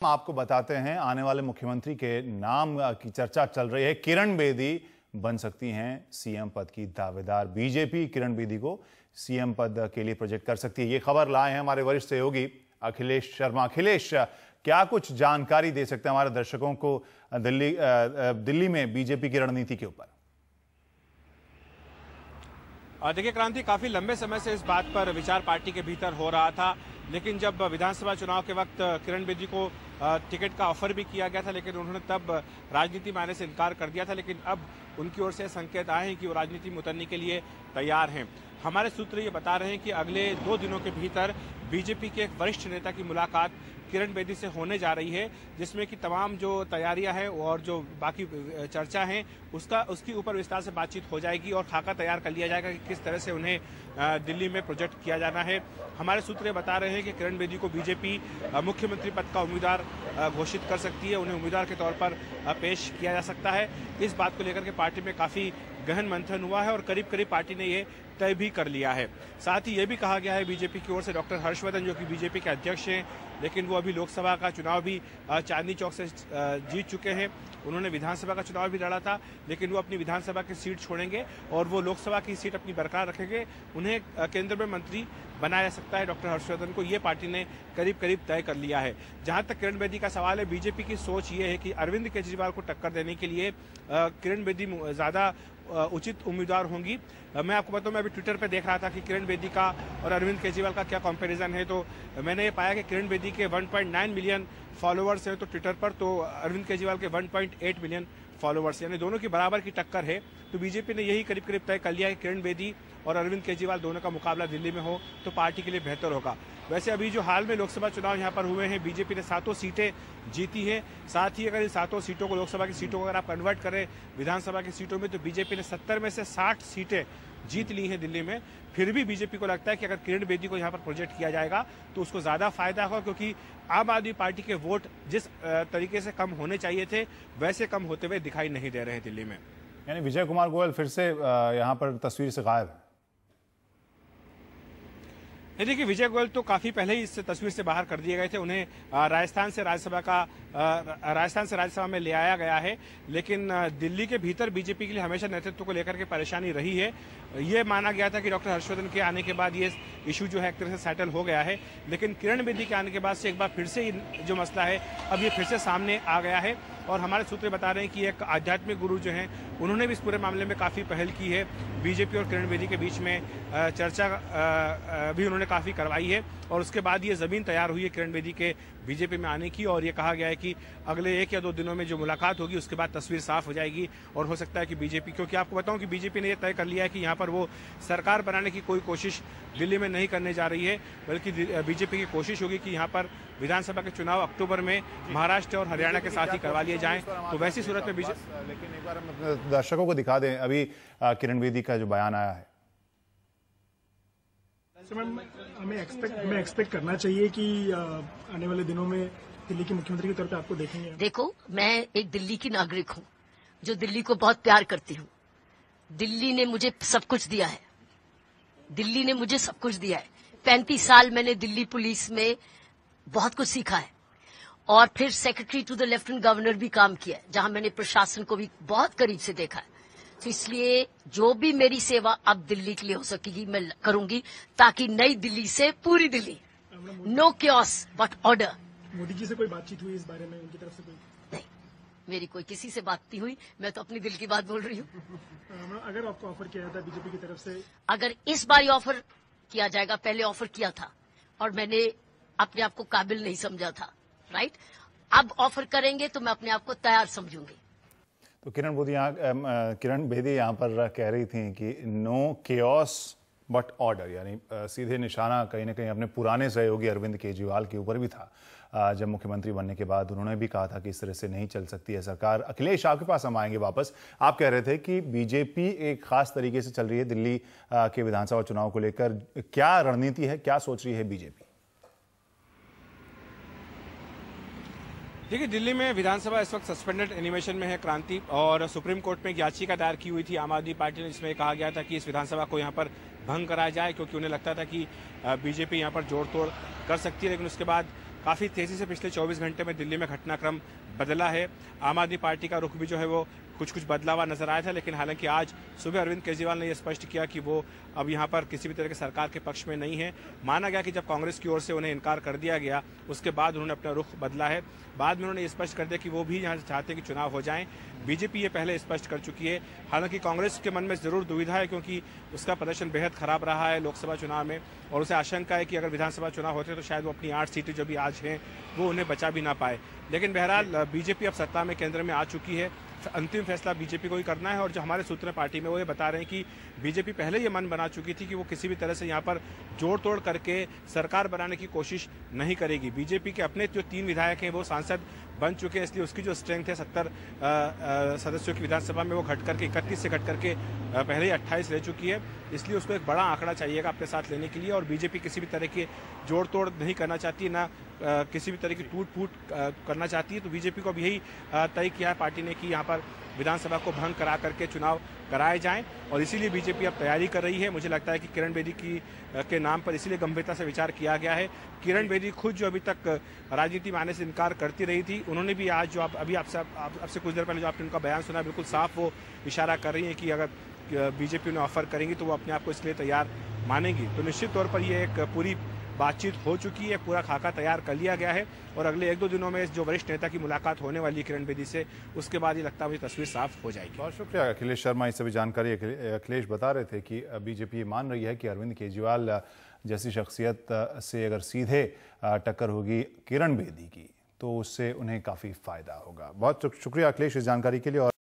आपको बताते हैं, आने वाले मुख्यमंत्री के नाम की चर्चा चल रही है। किरण बेदी बन सकती हैं सीएम पद की दावेदार। बीजेपी किरण बेदी को सीएम पद के लिए प्रोजेक्ट कर सकती है। ये खबर लाए हैं हमारे वरिष्ठ सहयोगी अखिलेश शर्मा। अखिलेश, क्या कुछ जानकारी दे सकते हैं हमारे दर्शकों को दिल्ली में बीजेपी की रणनीति के ऊपर? देखिए क्रांति, काफी लंबे समय से इस बात पर विचार पार्टी के भीतर हो रहा था, लेकिन जब विधानसभा चुनाव के वक्त किरण बेदी को टिकट का ऑफर भी किया गया था, लेकिन उन्होंने तब राजनीति में आने से इनकार कर दिया था। लेकिन अब उनकी ओर से संकेत आए हैं कि वो राजनीति में उतरने के लिए तैयार हैं। हमारे सूत्र ये बता रहे हैं कि अगले 2 दिनों के भीतर बीजेपी के एक वरिष्ठ नेता की मुलाकात किरण बेदी से होने जा रही है, जिसमें कि तमाम जो तैयारियां हैं और जो बाकी चर्चा है उसके ऊपर विस्तार से बातचीत हो जाएगी और खाका तैयार कर लिया जाएगा कि किस तरह से उन्हें दिल्ली में प्रोजेक्ट किया जाना है। हमारे सूत्र बता रहे हैं कि किरण बेदी को बीजेपी मुख्यमंत्री पद का उम्मीदवार घोषित कर सकती है, उन्हें उम्मीदवार के तौर पर पेश किया जा सकता है। इस बात को लेकर के पार्टी में काफी गहन मंथन हुआ है और करीब करीब पार्टी ने ये तय भी कर लिया है। साथ ही ये भी कहा गया है बीजेपी की ओर से, डॉक्टर हर्षवर्धन जो कि बीजेपी के अध्यक्ष हैं, लेकिन वो अभी लोकसभा का चुनाव भी चांदनी चौक से जीत चुके हैं। उन्होंने विधानसभा का चुनाव भी लड़ा था, लेकिन वो अपनी विधानसभा की सीट छोड़ेंगे और वो लोकसभा की सीट अपनी बरकरार रखेंगे। उन्हें केंद्र में मंत्री बनाया जा सकता है डॉक्टर हर्षवर्धन को, ये पार्टी ने करीब करीब तय कर लिया है। जहां तक किरण बेदी का सवाल है, बीजेपी की सोच ये है कि अरविंद केजरीवाल को टक्कर देने के लिए किरण बेदी ज्यादा उचित उम्मीदवार होंगी। मैं आपको बताऊं, मैं अभी ट्विटर पे देख रहा था कि किरण बेदी का और अरविंद केजरीवाल का क्या कंपैरिजन है, तो मैंने ये पाया कि किरण बेदी के 1.9 मिलियन फॉलोअर्स हैं तो ट्विटर पर, तो अरविंद केजरीवाल के 1.8 मिलियन फॉलोअर्स, यानी दोनों की बराबर की टक्कर है। तो बीजेपी ने यही करीब करीब तय कर लिया है कि किरण बेदी और अरविंद केजरीवाल दोनों का मुकाबला दिल्ली में हो तो पार्टी के लिए बेहतर होगा। वैसे अभी जो हाल में लोकसभा चुनाव यहाँ पर हुए हैं, बीजेपी ने 7 सीटें जीती हैं। साथ ही अगर इन 7 सीटों को, लोकसभा की सीटों को अगर आप कन्वर्ट करें विधानसभा की सीटों में, तो बीजेपी ने 70 में से 60 सीटें जीत ली हैं दिल्ली में। फिर भी बीजेपी को लगता है कि अगर किरण बेदी को यहाँ पर प्रोजेक्ट किया जाएगा तो उसको ज्यादा फायदा होगा, क्योंकि आम आदमी पार्टी के वोट जिस तरीके से कम होने चाहिए थे वैसे कम होते हुए दिखाई नहीं दे रहे हैं दिल्ली में। यानी विजय कुमार गोयल फिर से यहाँ पर तस्वीर से गायब है। देखिए, विजय गोयल तो काफी पहले ही इस तस्वीर से बाहर कर दिए गए थे। उन्हें राजस्थान से राज्यसभा में ले आया गया है, लेकिन दिल्ली के भीतर बीजेपी के लिए हमेशा नेतृत्व को लेकर के परेशानी रही है। ये माना गया था कि डॉक्टर हर्षवर्धन के आने के बाद ये इशू जो है एक तरह से सेटल हो गया है, लेकिन किरण बेदी के आने के बाद से एक बार फिर से जो मसला है अब ये फिर से सामने आ गया है। और हमारे सूत्र बता रहे हैं कि एक आध्यात्मिक गुरु जो हैं उन्होंने भी इस पूरे मामले में काफी पहल की है। बीजेपी और किरण बेदी के बीच में चर्चा भी उन्होंने काफी करवाई है और उसके बाद ये जमीन तैयार हुई है किरण बेदी के बीजेपी में आने की। और ये कहा गया है कि अगले 1 या 2 दिनों में जो मुलाकात होगी उसके बाद तस्वीर साफ हो जाएगी और हो सकता है कि बीजेपी, क्योंकि आपको बताऊं कि बीजेपी ने यह तय कर लिया है कि यहाँ पर वो सरकार बनाने की कोई कोशिश दिल्ली में नहीं करने जा रही है, बल्कि बीजेपी की कोशिश होगी कि यहाँ पर विधानसभा के चुनाव अक्टूबर में महाराष्ट्र और हरियाणा के साथ ही करवा लिए जाएं। तो वैसी सूरत में लेकिन एक बार हम दर्शकों को दिखा दें अभी किरण बेदी का जो बयान आया है। हमें एक्सपेक्ट करना चाहिए कि आने वाले दिनों में दिल्ली के मुख्यमंत्री के तौर पे आपको देखेंगे। देखो, मैं एक दिल्ली की नागरिक हूँ जो दिल्ली को बहुत प्यार करती हूँ। दिल्ली ने मुझे सब कुछ दिया है, दिल्ली ने मुझे सब कुछ दिया है। 35 साल मैंने दिल्ली पुलिस में बहुत कुछ सीखा है और फिर secretary to the lieutenant governor भी काम किया है, जहां मैंने प्रशासन को भी बहुत करीब से देखा है। तो इसलिए जो भी मेरी सेवा अब दिल्ली के लिए हो सकेगी मैं करूंगी, ताकि नई दिल्ली से पूरी Delhi, no chaos but order. Modi ji से कोई बातचीत हुई इस बारे में उनकी तरफ से? कोई नहीं, मेरी कोई किसी से बात नहीं हुई, मैं तो अपनी दिल की बात बोल रही हूँ। अगर आपको ऑफर किया जाता बीजेपी की तरफ से? अगर इस बार ऑफर किया जाएगा, पहले ऑफर किया था और मैंने अपने आप को काबिल नहीं समझा था, राइट? अब ऑफर करेंगे तो मैं अपने आप को तैयार समझूंगी। तो किरण बेदी यहाँ पर कह रही थी कि नो केओस बट ऑर्डर, यानी सीधे निशाना कहीं ना कहीं अपने पुराने सहयोगी अरविंद केजरीवाल के ऊपर भी था। जब मुख्यमंत्री बनने के बाद उन्होंने भी कहा था कि इस तरह से नहीं चल सकती है सरकार। अखिलेश, आपके पास हम आएंगे वापस। आप कह रहे थे कि बीजेपी एक खास तरीके से चल रही है दिल्ली के विधानसभा चुनाव को लेकर। क्या रणनीति है, क्या सोच रही है बीजेपी? देखिए, दिल्ली में विधानसभा इस वक्त सस्पेंडेड एनिमेशन में है क्रांति, और सुप्रीम कोर्ट में एक याचिका दायर की हुई थी आम आदमी पार्टी ने, जिसमें कहा गया था कि इस विधानसभा को यहाँ पर भंग कराया जाए, क्योंकि उन्हें लगता था कि बीजेपी यहाँ पर जोड़ तोड़ कर सकती है। लेकिन उसके बाद काफ़ी तेज़ी से पिछले 24 घंटे में दिल्ली में घटनाक्रम बदला है। आम आदमी पार्टी का रुख भी जो है वो कुछ बदला हुआ नजर आया था, लेकिन हालांकि आज सुबह अरविंद केजरीवाल ने यह स्पष्ट किया कि वो अब यहाँ पर किसी भी तरह के सरकार के पक्ष में नहीं है। माना गया कि जब कांग्रेस की ओर से उन्हें इनकार कर दिया गया, उसके बाद उन्होंने अपना रुख बदला है। बाद में उन्होंने ये स्पष्ट कर दिया कि वो भी यहाँ चाहते हैं कि चुनाव हो जाएं। बीजेपी ये पहले स्पष्ट कर चुकी है। हालांकि कांग्रेस के मन में जरूर दुविधा है, क्योंकि उसका प्रदर्शन बेहद खराब रहा है लोकसभा चुनाव में, और उसे आशंका है कि अगर विधानसभा चुनाव होते तो शायद वो अपनी 8 सीटें जो भी आज हैं वो उन्हें बचा भी ना पाए। लेकिन बहरहाल बीजेपी अब सत्ता में केंद्र में आ चुकी है। अंतिम फैसला बीजेपी को ही करना है, और जो हमारे सूत्र पार्टी में वो ये बता रहे हैं कि बीजेपी पहले ये मन बना चुकी थी कि वो किसी भी तरह से यहाँ पर जोड़ तोड़ करके सरकार बनाने की कोशिश नहीं करेगी। बीजेपी के अपने जो 3 विधायक हैं वो सांसद बन चुके हैं, इसलिए उसकी जो स्ट्रेंथ है 70 सदस्यों की विधानसभा में वो घट करके 31 से घट करके पहले ही 28 ले चुकी है। इसलिए उसको एक बड़ा आंकड़ा चाहिएगा अपने साथ लेने के लिए, और बीजेपी किसी भी तरह के जोड़ तोड़ नहीं करना चाहती, ना किसी भी तरह की टूट फूट करना चाहती है। तो बीजेपी को अब यही तय किया है पार्टी ने कि यहाँ पर विधानसभा को भंग करा करके चुनाव कराए जाएं, और इसीलिए बीजेपी अब तैयारी कर रही है। मुझे लगता है कि किरण बेदी के नाम पर इसीलिए गंभीरता से विचार किया गया है। किरण बेदी खुद जो अभी तक राजनीति में आने से इनकार करती रही थी, उन्होंने भी आज जो अभी आपसे कुछ देर पहले जो आपने उनका बयान सुना, बिल्कुल साफ वो इशारा कर रही है कि अगर बीजेपी उन्हें ऑफर करेंगी तो वो अपने आप को इसलिए तैयार मानेंगी। तो निश्चित तौर पर ये एक पूरी बातचीत हो चुकी है, पूरा खाका तैयार कर लिया गया है, और अगले 1-2 दिनों में जो वरिष्ठ नेता की मुलाकात होने वाली है किरण बेदी से, उसके बाद ये लगता है मुझे तस्वीर साफ हो जाएगी। बहुत शुक्रिया अखिलेश शर्मा, इस सभी जानकारी। अखिलेश बता रहे थे कि बीजेपी मान रही है कि अरविंद केजरीवाल जैसी शख्सियत से अगर सीधे टक्कर होगी किरण बेदी की तो उससे उन्हें काफ़ी फायदा होगा। बहुत शुक्रिया अखिलेश इस जानकारी के लिए। और